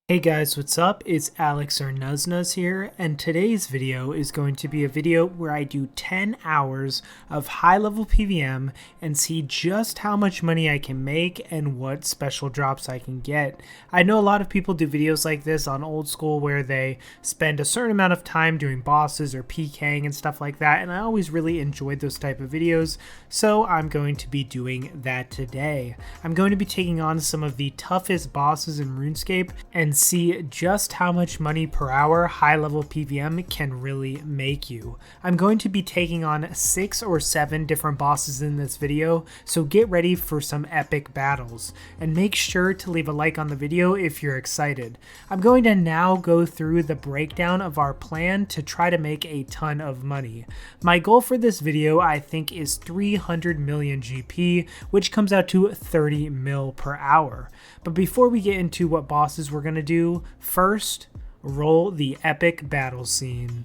Hey guys, what's up? It's Alex or Nuzz here, and today's video is going to be a video where I do 10 hours of high level PVM and see just how much money I can make and what special drops I can get. I know a lot of people do videos like this on old school where they spend a certain amount of time doing bosses or PKing and stuff like that, and I always really enjoyed those type of videos, so I'm going to be doing that today. I'm going to be taking on some of the toughest bosses in Runescape and see just how much money per hour high level PVM can really make you. I'm going to be taking on 6 or 7 different bosses in this video, so get ready for some epic battles. And make sure to leave a like on the video if you're excited. I'm going to now go through the breakdown of our plan to try to make a ton of money. My goal for this video I think is 300 million GP, which comes out to 30 mil per hour. But before we get into what bosses we're going to do, first, roll the epic battle scene.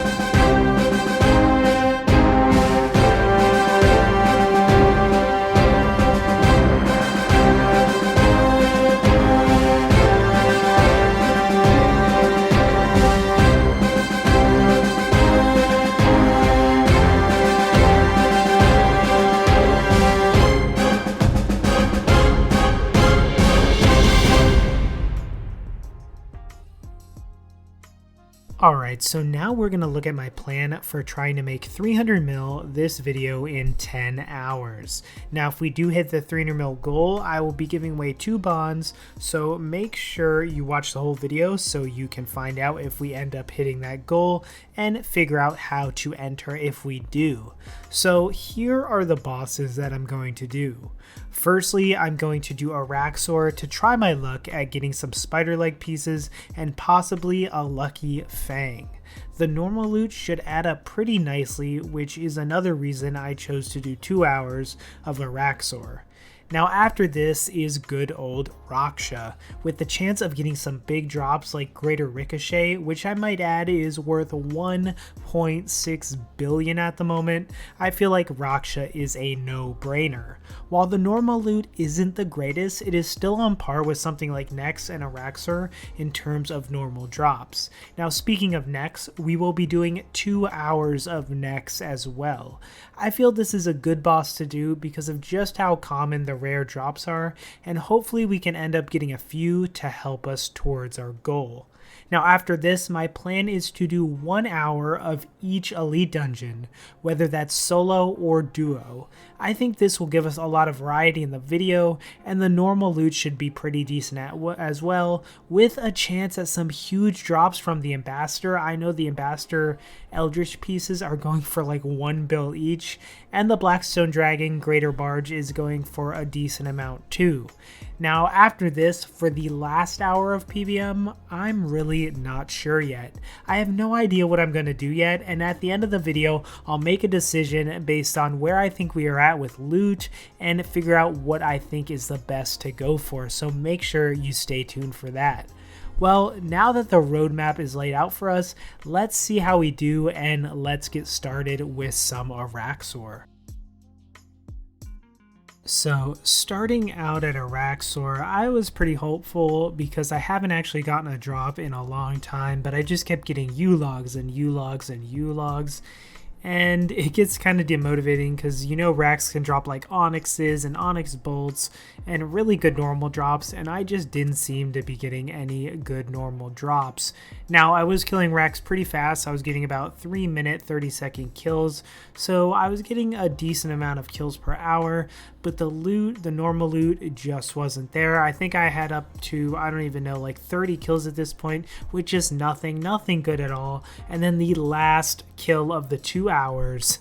Alright, so now we're going to look at my plan for trying to make 300 mil this video in 10 hours. Now if we do hit the 300 mil goal, I will be giving away 2 bonds, so make sure you watch the whole video so you can find out if we end up hitting that goal and figure out how to enter if we do. So here are the bosses that I'm going to do. Firstly, I'm going to do Araxor to try my luck at getting some spider leg pieces and possibly a lucky fang. The normal loot should add up pretty nicely, which is another reason I chose to do 2 hours of Araxor. Now after this is good old Raksha, with the chance of getting some big drops like Greater Ricochet, which I might add is worth 1.6 billion at the moment. I feel like Raksha is a no-brainer. While the normal loot isn't the greatest, it is still on par with something like Nex and Araxor in terms of normal drops. Now speaking of Nex, we will be doing 2 hours of Nex as well. I feel this is a good boss to do because of just how common the rare drops are, and hopefully we can end up getting a few to help us towards our goal. Now after this, my plan is to do 1 hour of each elite dungeon, whether that's solo or duo. I think this will give us a lot of variety in the video, and the normal loot should be pretty decent as well, with a chance at some huge drops from the Ambassador. I know the Ambassador Eldritch pieces are going for like 1 bill each, and the Blackstone Dragon Greater Barge is going for a decent amount too. Now after this, for the last hour of PVM, I'm really not sure yet. I have no idea what I'm going to do yet, and at the end of the video, I'll make a decision based on where I think we are at with loot and figure out what I think is the best to go for, so make sure you stay tuned for that. Well, now that the roadmap is laid out for us, let's see how we do and let's get started with some Araxor. So starting out at Araxor, I was pretty hopeful because I haven't actually gotten a drop in a long time, but I just kept getting U-logs and U-logs and U-logs. And it gets kind of demotivating because you know Rax can drop like Onyxes and Onyx Bolts and really good normal drops, and I just didn't seem to be getting any good normal drops. Now I was killing Rax pretty fast. I was getting about 3-minute 30-second kills, so I was getting a decent amount of kills per hour, but the loot, the normal loot, just wasn't there. I think I had up to, I don't even know, like 30 kills at this point, which is nothing good at all. And then the last kill of the 2 hours,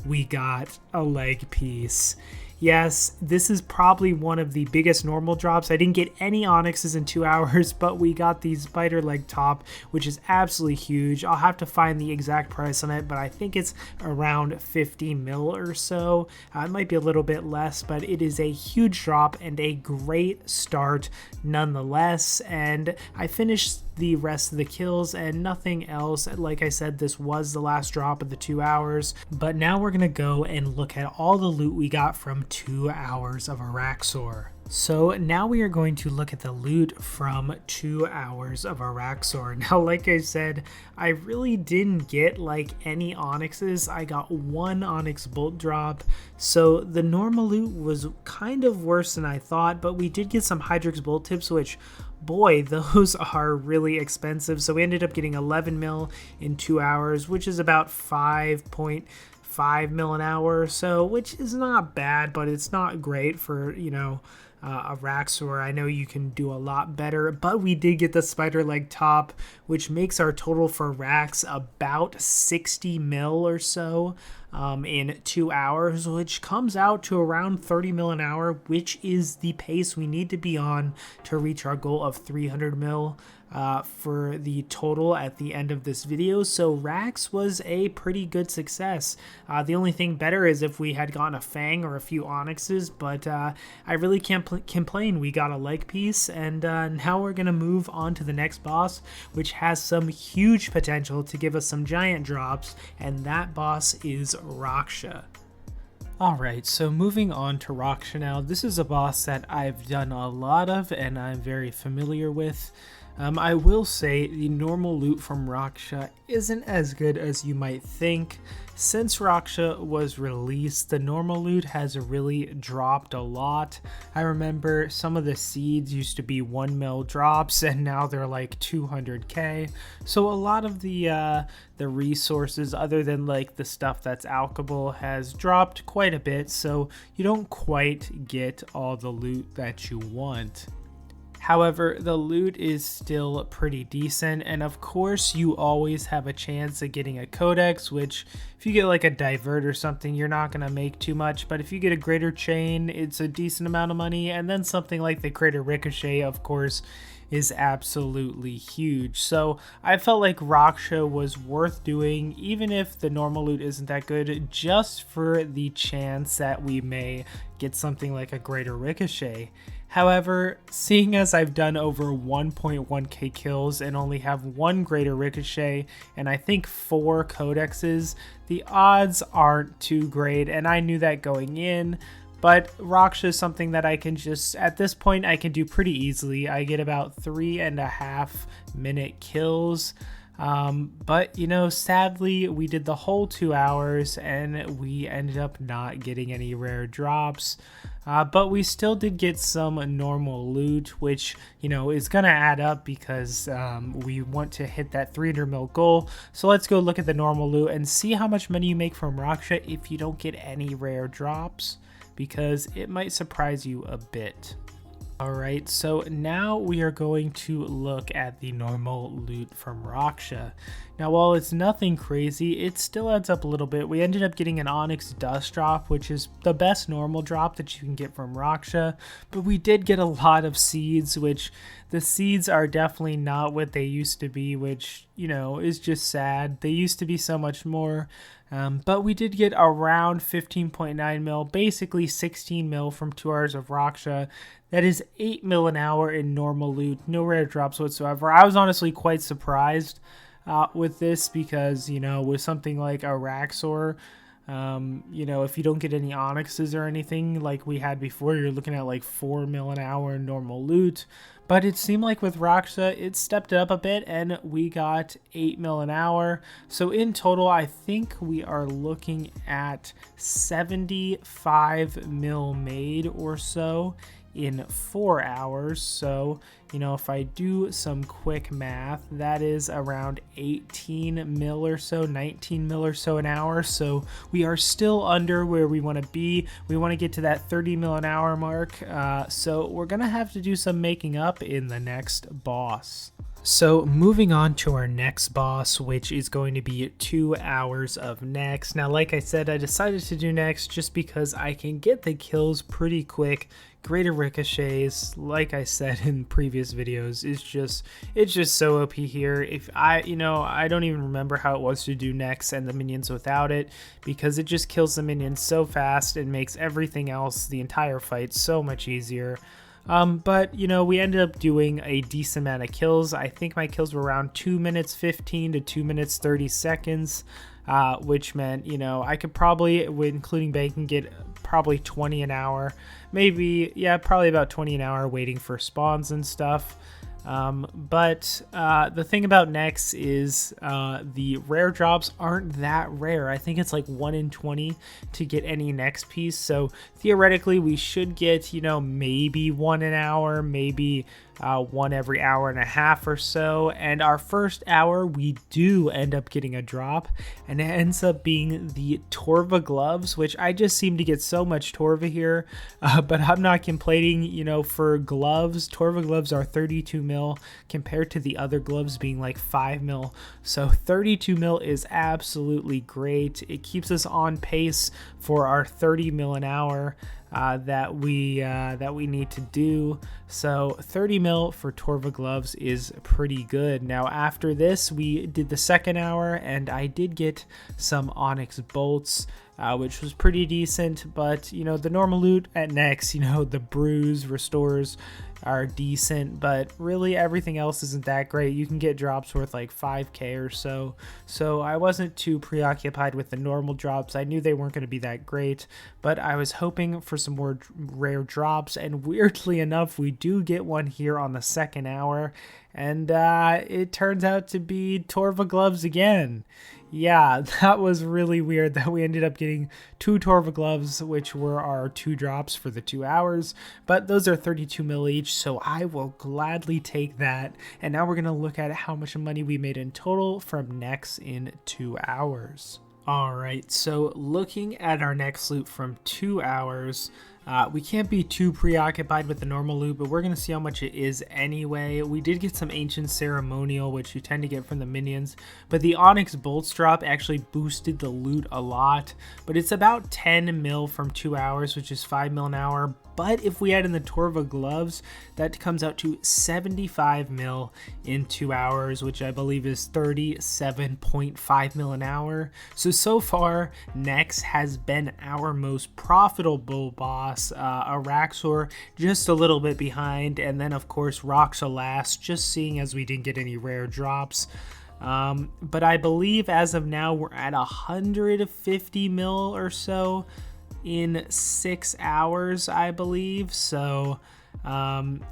we got a leg piece. Yes, this is probably one of the biggest normal drops. I didn't get any Onyxes in 2 hours, but we got the spider leg top, which is absolutely huge. I'll have to find the exact price on it, but I think it's around 50 mil or so. It might be a little bit less, but it is a huge drop and a great start nonetheless. And I finished the rest of the kills and nothing else. Like I said, this was the last drop of the 2 hours, but now we're gonna go and look at all the loot we got from 2 hours of Araxor. So now we are going to look at the loot from 2 hours of Araxor. Now, like I said, I really didn't get like any onyxes. I got 1 onyx bolt drop. So the normal loot was kind of worse than I thought, but we did get some Hydrix bolt tips, which boy, those are really expensive. So we ended up getting 11 mil in 2 hours, which is about 5.5 mil an hour or so, which is not bad, but it's not great for, you know, a Raxor. I know you can do a lot better, but we did get the spider leg top, which makes our total for Rax about 60 mil or so in 2 hours, which comes out to around 30 mil an hour, which is the pace we need to be on to reach our goal of 300 mil for the total at the end of this video. So Rax was a pretty good success. The only thing better is if we had gotten a Fang or a few Onyxes, but I really can't complain. We got a leg piece, and now we're going to move on to the next boss, which has some huge potential to give us some giant drops, and that boss is Raksha. Alright, so moving on to Raksha now. This is a boss that I've done a lot of and I'm very familiar with. I will say the normal loot from Raksha isn't as good as you might think. Since Raksha was released, the normal loot has really dropped a lot. I remember some of the seeds used to be 1 mil drops and now they're like 200k. So a lot of the resources, other than like the stuff that's alchable, has dropped quite a bit, so you don't quite get all the loot that you want. However, the loot is still pretty decent, and of course you always have a chance of getting a codex, which if you get like a divert or something, you're not going to make too much, but if you get a greater chain, it's a decent amount of money, and then something like the greater ricochet, of course, is absolutely huge. So I felt like Raksha was worth doing, even if the normal loot isn't that good, just for the chance that we may get something like a greater ricochet. However, seeing as I've done over 1.1k kills and only have 1 greater ricochet and I think 4 codexes, the odds aren't too great, and I knew that going in. But Raksha is something that I can just, at this point, I can do pretty easily. I get about 3.5 minute kills. But, you know, sadly, we did the whole 2 hours and we ended up not getting any rare drops. But we still did get some normal loot, which, you know, is going to add up because we want to hit that 300 mil goal. So let's go look at the normal loot and see how much money you make from Raksha if you don't get any rare drops, because it might surprise you a bit. Alright, so now we are going to look at the normal loot from Raksha. Now, while it's nothing crazy, it still adds up a little bit. We ended up getting an Onyx Dust Drop, which is the best normal drop that you can get from Raksha, but we did get a lot of seeds, which the seeds are definitely not what they used to be, which, you know, is just sad. They used to be so much more. But we did get around 15.9 mil, basically 16 mil from 2 hours of Raksha. That is 8 mil an hour in normal loot, no rare drops whatsoever. I was honestly quite surprised with this because, you know, with something like a Raxor, you know, if you don't get any onyxes or anything like we had before, you're looking at like 4 mil an hour in normal loot. But it seemed like with Raksha, it stepped up a bit and we got 8 mil an hour. So in total, I think we are looking at 75 mil made or so in 4 hours. So, you know, if I do some quick math, that is around 18 mil or so, 19 mil or so an hour. So we are still under where we want to be. We want to get to that 30 mil an hour mark. So we're going to have to do some making up in the next boss. So moving on to our next boss, which is going to be 2 hours of Nex. Now, like I said, I decided to do Nex just because I can get the kills pretty quick. Greater ricochets, like I said in previous videos, it's just so OP here. If I don't even remember how it was to do Nex and the minions without it, because it just kills the minions so fast and makes everything else, the entire fight, so much easier. But, you know, we ended up doing a decent amount of kills. I think my kills were around 2 minutes 15 to 2 minutes 30 seconds, which meant, you know, I could probably, including banking, get probably 20 an hour, maybe, yeah, probably about 20 an hour waiting for spawns and stuff. But the thing about Nex is the rare drops aren't that rare. I think it's like 1 in 20 to get any Nex piece. So theoretically, we should get, you know, maybe 1 an hour, maybe 1 every hour and a half or so. And our first hour, we do end up getting a drop, and it ends up being the Torva gloves, which I just seem to get so much Torva here. But I'm not complaining, you know, for gloves. Torva gloves are 32 mil compared to the other gloves being like 5 mil. So 32 mil is absolutely great. It keeps us on pace for our 30 mil an hour that we need to do. So 30 mil for Torva gloves is pretty good. Now after this, we did the second hour, and I did get some Onyx bolts, which was pretty decent. But you know, the normal loot at Nex, you know, the bruise restores are decent, but really everything else isn't that great. You can get drops worth like 5k or so. So I wasn't too preoccupied with the normal drops. I knew they weren't going to be that great, but I was hoping for some more rare drops, and weirdly enough, we do get one here on the second hour, and it turns out to be Torva gloves again. Yeah, that was really weird that we ended up getting 2 Torva gloves, which were our 2 drops for the 2 hours, but those are 32 mil each, so I will gladly take that. And now we're going to look at how much money we made in total from Nex in 2 hours. Alright, so looking at our Nex loot from 2 hours, we can't be too preoccupied with the normal loot, but we're going to see how much it is anyway. We did get some Ancient Ceremonial, which you tend to get from the minions, but the Onyx Bolts drop actually boosted the loot a lot. But it's about 10 mil from 2 hours, which is 5 mil an hour. But if we add in the Torva gloves, that comes out to 75 mil in 2 hours, which I believe is 37.5 mil an hour. So far, Nex has been our most profitable boss. Araxor just a little bit behind, and then of course Roxa last, just seeing as we didn't get any rare drops. But I believe as of now, we're at 150 mil or so in 6 hours, I believe. So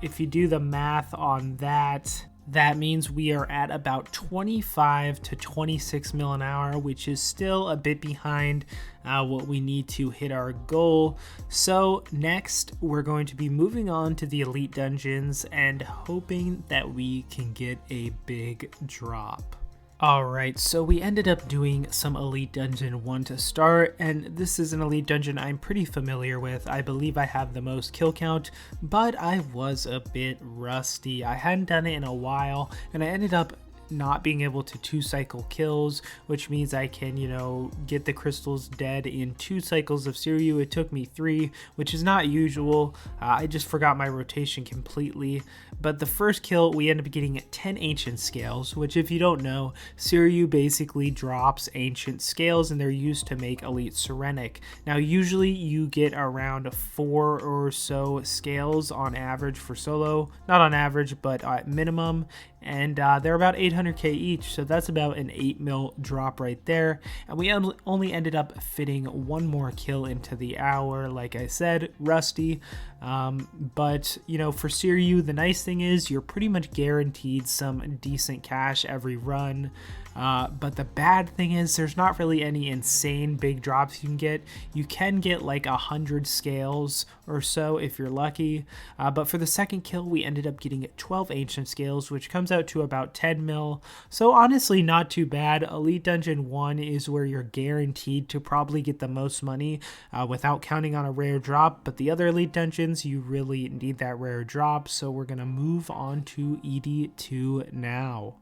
if you do the math on that, that means we are at about 25 to 26 mil an hour, which is still a bit behind what we need to hit our goal. So next, we're going to be moving on to the elite dungeons and hoping that we can get a big drop. Alright, so we ended up doing some Elite Dungeon 1 to start, and this is an Elite Dungeon I'm pretty familiar with. I believe I have the most kill count, but I was a bit rusty. I hadn't done it in a while, and I ended up not being able to 2-cycle kills, which means I can, you know, get the crystals dead in 2 cycles of Siryu. It took me 3, which is not usual. I just forgot my rotation completely. But the first kill, we ended up getting 10 ancient scales, which if you don't know, Siryu basically drops ancient scales, and they're used to make elite Serenic. Now usually you get around 4 or so scales on average for solo, not on average, but at minimum, and they're about 800k each, so that's about an 8 mil drop right there. And we only ended up fitting 1 more kill into the hour, like I said, rusty. But you know, for Siryu, the nice thing is you're pretty much guaranteed some decent cash every run. But the bad thing is there's not really any insane big drops you can get. You can get like 100 scales or so if you're lucky. But for the second kill, we ended up getting 12 ancient scales, which comes out to about 10 mil. So honestly, not too bad. Elite Dungeon 1 is where you're guaranteed to probably get the most money without counting on a rare drop. But the other Elite Dungeons, you really need that rare drop. So we're going to move on to ED2 now.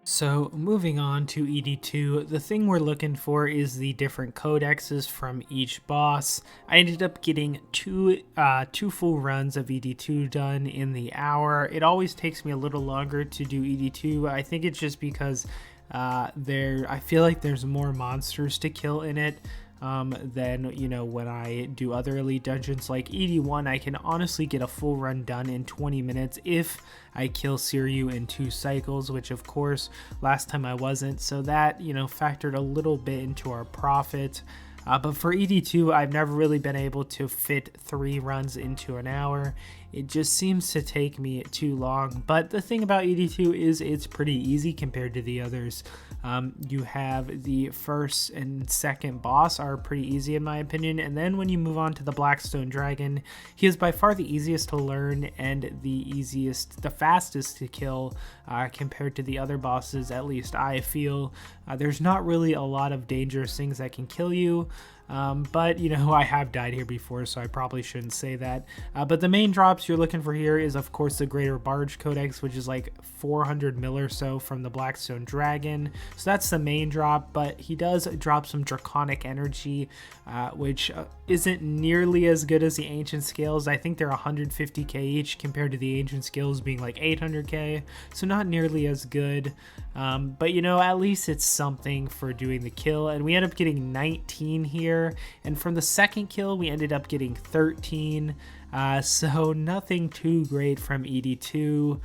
So moving on to ED2, the thing we're looking for is the different codexes from each boss. I ended up getting two full runs of ED2 done in the hour. It always takes me a little longer to do ED2. I think it's just because I feel like there's more monsters to kill in it. Then, you know, when I do other elite dungeons like ED1, I can honestly get a full run done in 20 minutes if I kill Siryu in 2 cycles, which of course last time I wasn't, so that, you know, factored a little bit into our profit. But for ED2, I've never really been able to fit 3 runs into an hour. It just seems to take me too long. But the thing about ED2 is it's pretty easy compared to the others. You have the first and second boss are pretty easy in my opinion, and then when you move on to the Blackstone Dragon, he is by far the easiest to learn and the fastest to kill compared to the other bosses, at least I feel. There's not really a lot of dangerous things that can kill you. But you know, I have died here before, so I probably shouldn't say that. But the main drops you're looking for here is of course the Greater Barge Codex, which is like 400 mil or so from the Blackstone Dragon. So that's the main drop, but he does drop some Draconic Energy, which isn't nearly as good as the Ancient Scales. I think they're 150k each compared to the Ancient Scales being like 800k, so not nearly as good. But you know, at least it's something for doing the kill, and we end up getting 19 here, and from the second kill we ended up getting 13. So nothing too great from ED2,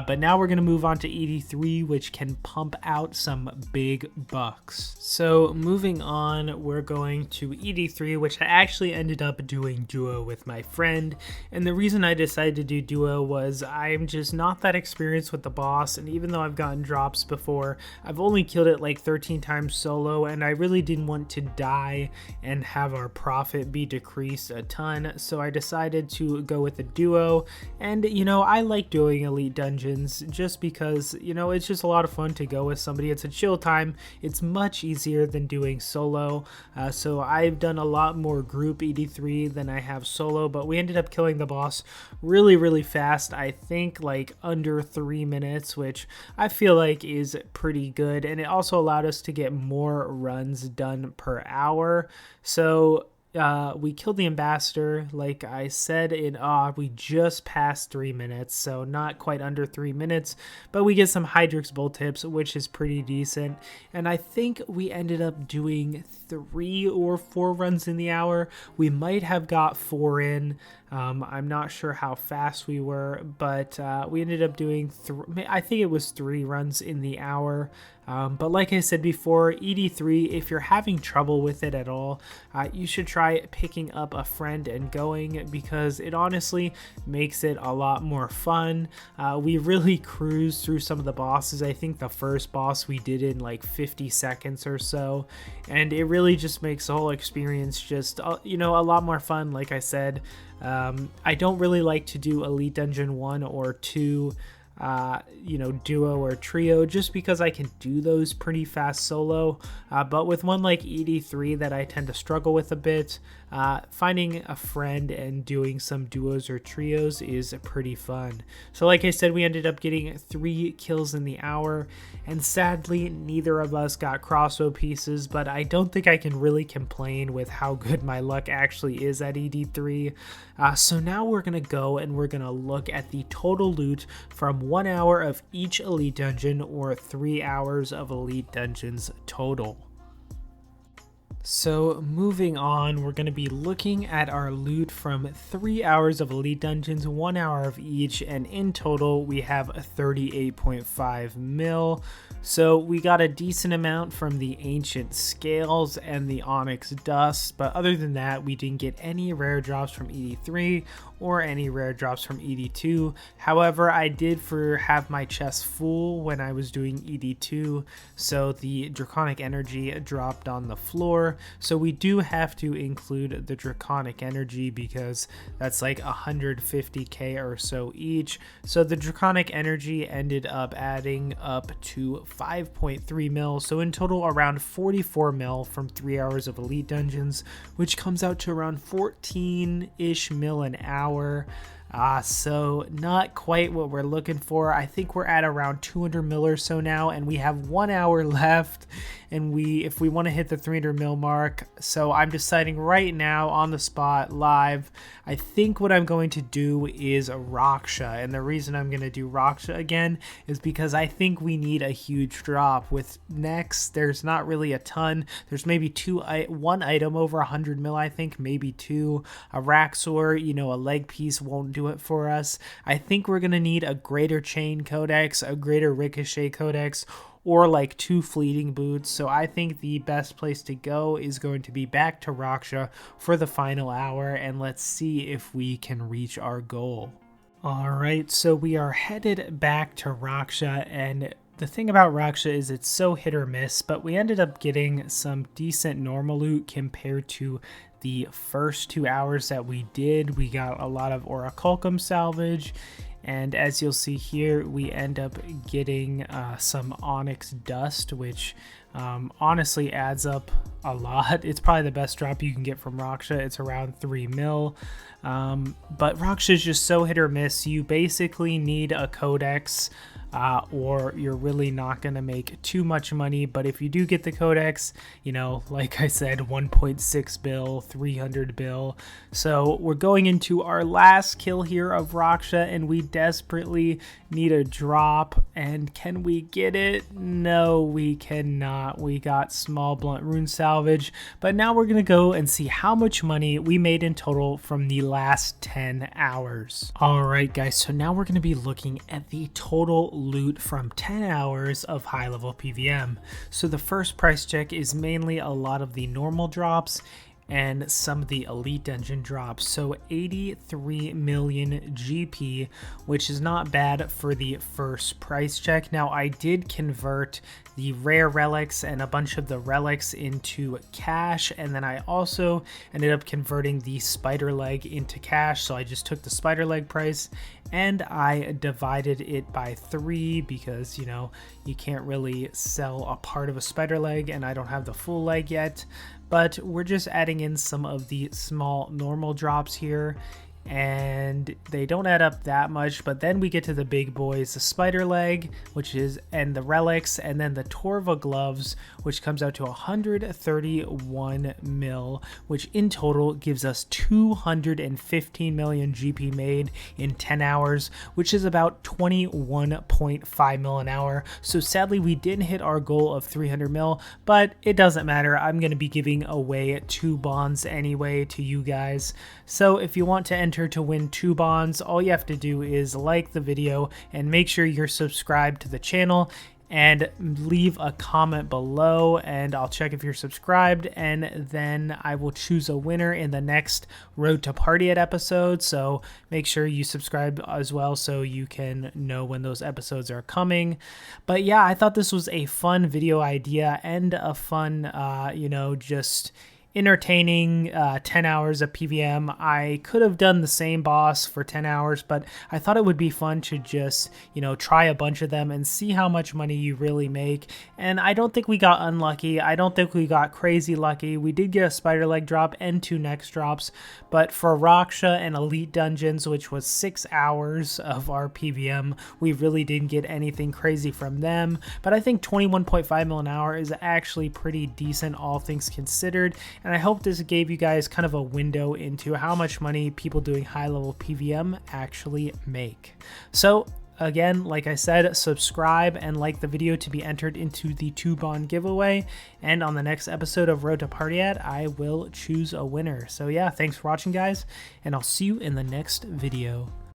but now we're going to move on to ED3, which can pump out some big bucks. So moving on, we're going to ED3, which I actually ended up doing duo with my friend, and the reason I decided to do duo was I'm just not that experienced with the boss, and even though I've gotten drops before, I've only killed it like 13 times solo, and I really didn't want to die and have our profit be decreased a ton, so I decided to go with a duo. And you know, I like doing elite dungeons just because, you know, it's just a lot of fun to go with somebody. It's a chill time. It's much easier than doing solo. So I've done a lot more group ED3 than I have solo, but we ended up killing the boss really fast. I think like under 3 minutes, which I feel like is pretty good, and it also allowed us to get more runs done per hour. So we killed the ambassador, like I said, we just passed 3 minutes, so not quite under 3 minutes, but we get some Hydrix bull tips, which is pretty decent, and I think we ended up doing 3 or 4 runs in the hour. We might have got 4 in. I'm not sure how fast we were, but we ended up doing I think it was 3 runs in the hour. But like I said before, ED3, if you're having trouble with it at all, you should try picking up a friend and going, because it honestly makes it a lot more fun. We really cruised through some of the bosses. I think the first boss we did in like 50 seconds or so, and it really just makes the whole experience just, you know, a lot more fun. Like I said, I don't really like to do Elite Dungeon 1 or 2, you know, duo or trio, just because I can do those pretty fast solo, but with one like ED3 that I tend to struggle with a bit, finding a friend and doing some duos or trios is pretty fun. So like I said, we ended up getting 3 kills in the hour, and sadly neither of us got crossbow pieces, but I don't think I can really complain with how good my luck actually is at ED3. So now we're gonna go and we're gonna look at the total loot from 1 hour of each elite dungeon, or 3 hours of elite dungeons total. So moving on, we're going to be looking at our loot from 3 hours of elite dungeons, 1 hour of each, and in total we have 38.5 mil. So we got a decent amount from the Ancient Scales and the Onyx Dust, but other than that, we didn't get any rare drops from ED3 or any rare drops from ED2. However, I did have my chest full when I was doing ED2, so the Draconic Energy dropped on the floor. So we do have to include the Draconic Energy because that's like 150k or so each. So the Draconic Energy ended up adding up to 5.3 mil, so in total around 44 mil from 3 hours of elite dungeons, which comes out to around 14-ish mil an hour. So not quite what we're looking for. I think we're at around 200 mil or so now, and we have 1 hour left, and if we want to hit the 300 mil mark. So I'm deciding right now on the spot live, I think what I'm going to do is Raksha, and the reason I'm going to do Raksha again is because I think we need a huge drop. With next, there's not really a ton. There's maybe one item over 100 mil, I think, maybe 2. A Raxor, you know, a leg piece won't do it for us. I think we're going to need a Greater Chain Codex, a Greater Ricochet Codex, or like 2 fleeting boots. So I think the best place to go is going to be back to Raksha for the final hour, and let's see if we can reach our goal. Alright, so we are headed back to Raksha, and the thing about Raksha is it's so hit or miss, but we ended up getting some decent normal loot compared to the first 2 hours that we did. We got a lot of Orichalcum salvage, and as you'll see here, we end up getting some Onyx dust, which honestly adds up a lot. It's probably the best drop you can get from Raksha. It's around 3 mil. But Raksha is just so hit or miss. You basically need a codex, or you're really not going to make too much money. But if you do get the codex, you know, like I said, 1.6 bill, 300 bill. So we're going into our last kill here of Raksha, and we desperately need a drop. And can we get it? No, we cannot. We got small blunt rune salvage, but now we're going to go and see how much money we made in total from the last 10 hours. All right, guys, so now we're going to be looking at the total loot from 10 hours of high level PVM. So the first price check is mainly a lot of the normal drops and some of the elite dungeon drops. So 83 million GP, which is not bad for the first price check. Now I did convert the rare relics and a bunch of the relics into cash, and then I also ended up converting the spider leg into cash. So I just took the spider leg price and I divided it by 3 because, you know, you can't really sell a part of a spider leg and I don't have the full leg yet. But we're just adding in some of the small normal drops here, and they don't add up that much. But then we get to the big boys, the spider leg, and the relics, and then the Torva gloves, which comes out to 131 mil, which in total gives us 215 million GP made in 10 hours, which is about 21.5 mil an hour. So sadly we didn't hit our goal of 300 mil, but it doesn't matter. I'm going to be giving away 2 bonds anyway to you guys. So if you want to enter to win 2 bonds, all you have to do is like the video and make sure you're subscribed to the channel and leave a comment below, and I'll check if you're subscribed, and then I will choose a winner in the next Road to Party At episode. So make sure you subscribe as well so you can know when those episodes are coming. But yeah, I thought this was a fun video idea and a fun you know, just entertaining 10 hours of PVM. I could have done the same boss for 10 hours, but I thought it would be fun to just, you know, try a bunch of them and see how much money you really make. And I don't think we got unlucky. I don't think we got crazy lucky. We did get a spider leg drop and 2 next drops, but for Raksha and elite dungeons, which was 6 hours of our PVM, we really didn't get anything crazy from them. But I think 21.5 mil an hour is actually pretty decent, all things considered. And I hope this gave you guys kind of a window into how much money people doing high level PVM actually make. So again, like I said, subscribe and like the video to be entered into the 2 bond giveaway. And on the next episode of Road to Party At, I will choose a winner. So yeah, thanks for watching, guys, and I'll see you in the next video.